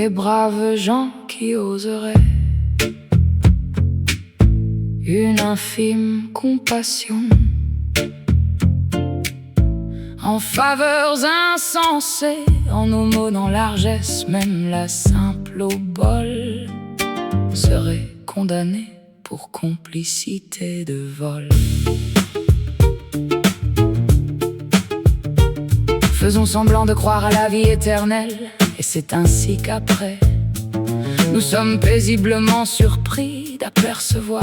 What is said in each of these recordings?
les braves gens qui oseraient une infime compassion en faveurs insensées, en aumônant largesse, même la simple obole serait condamnée pour complicité de vol. Faisons semblant de croire à la vie éternelle, et c'est ainsi qu'après, nous sommes paisiblement surpris d'apercevoir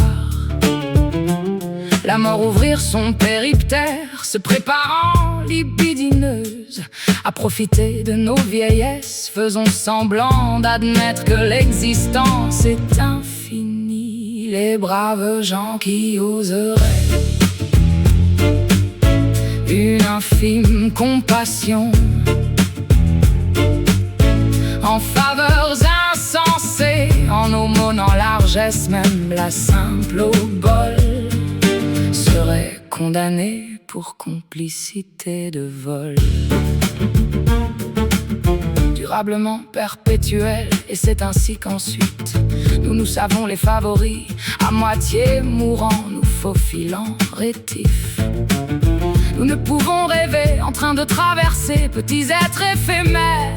la mort ouvrir son périptère, se préparant libidineuse à profiter de nos vieillesses. Faisons semblant d'admettre que l'existence est infinie, les braves gens qui oseraient une infime compassion en faveurs insensées, en aumônant largesse, même la simple obole serait condamnée pour complicité de vol. Durablement perpétuel, et c'est ainsi qu'ensuite nous savons les favoris, à moitié mourants, nous faufilant rétifs. Nous ne pouvons rêver en train de traverser, petits êtres éphémères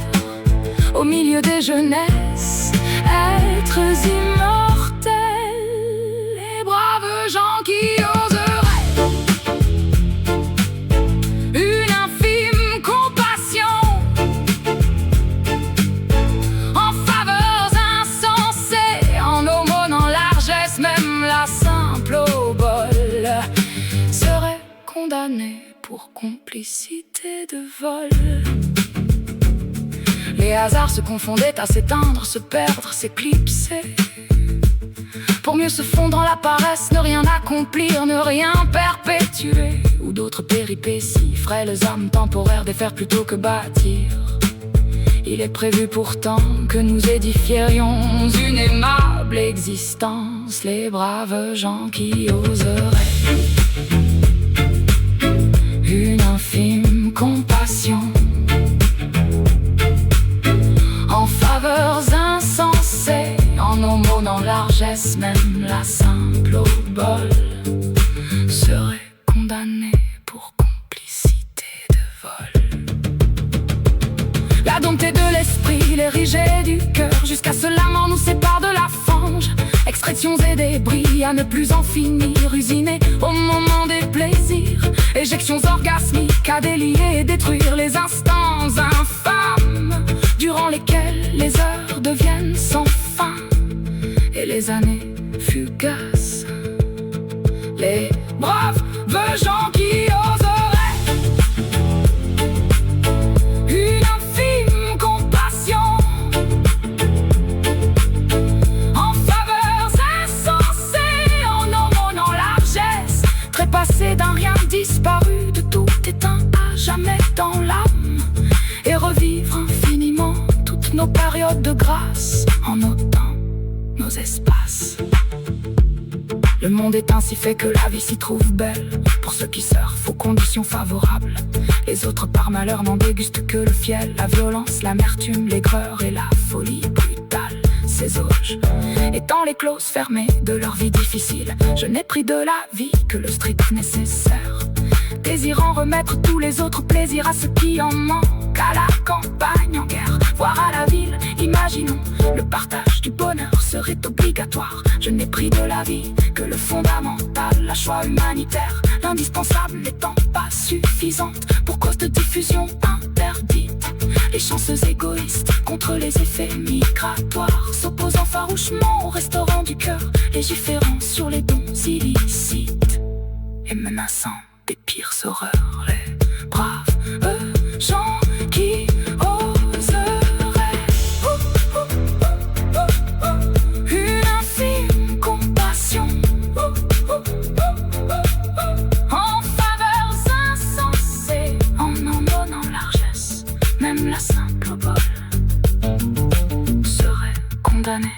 au milieu des jeunesses, êtres immortels, les braves gens qui oseraient une infime compassion en faveurs insensées, en aumônant largesse, même la simple obole serait condamnée pour complicité de vol. Les hasards se confondaient à s'éteindre, se perdre, s'éclipser, pour mieux se fondre dans la paresse, ne rien accomplir, ne rien perpétuer, ou d'autres péripéties feraient les âmes temporaires défaire plutôt que bâtir. Il est prévu pourtant que nous édifierions une aimable existence, les braves gens qui oseraient une infime compassion en faveurs insensées, en aumônant largesse, même la simple obole serait condamnée pour complicité de vol. La domptée de l'esprit, les rigets du cœur, jusqu'à ce l'amant nous sépare de la fange. Extractions et débris à ne plus en finir, usinés au moment des plaisirs. Éjections orgasmiques à délier et détruire les instants infâmes, durant lesquels les heures deviennent sans fin et les années fugaces. Les braves gens qui oseraient une infime compassion en faveurs insensées, en aumônant largesse, trépassé d'un rien disparu, de tout éteint à jamais dans l'âme, et revivre infiniment toutes nos périodes de grâce en nos temps, nos espaces. Le monde est ainsi fait que la vie s'y trouve belle, pour ceux qui surfent aux conditions favorables. Les autres par malheur n'en dégustent que le fiel, la violence, l'amertume, l'aigreur et la folie brutale. Ces auges étant les clauses fermées de leur vie difficile, je n'ai pris de la vie que le strict nécessaire, désirant remettre tous les autres plaisirs à ceux qui en manquent, à la campagne en guerre, voire à la ville. Imaginons, le partage du bonheur serait obligatoire. Je n'ai pris de la vie que le fondamental, la choix humanitaire, l'indispensable n'étant pas suffisante pour cause de diffusion interdite. Les chanceux égoïstes contre les effets migratoires, s'opposant farouchement au restaurant du cœur, légiférant sur les dons illicites et menaçant des pires horreurs, les braves gens qui oseraient une infime compassion en faveurs insensées, en aumônant largesse, même la simple obole serait condamnée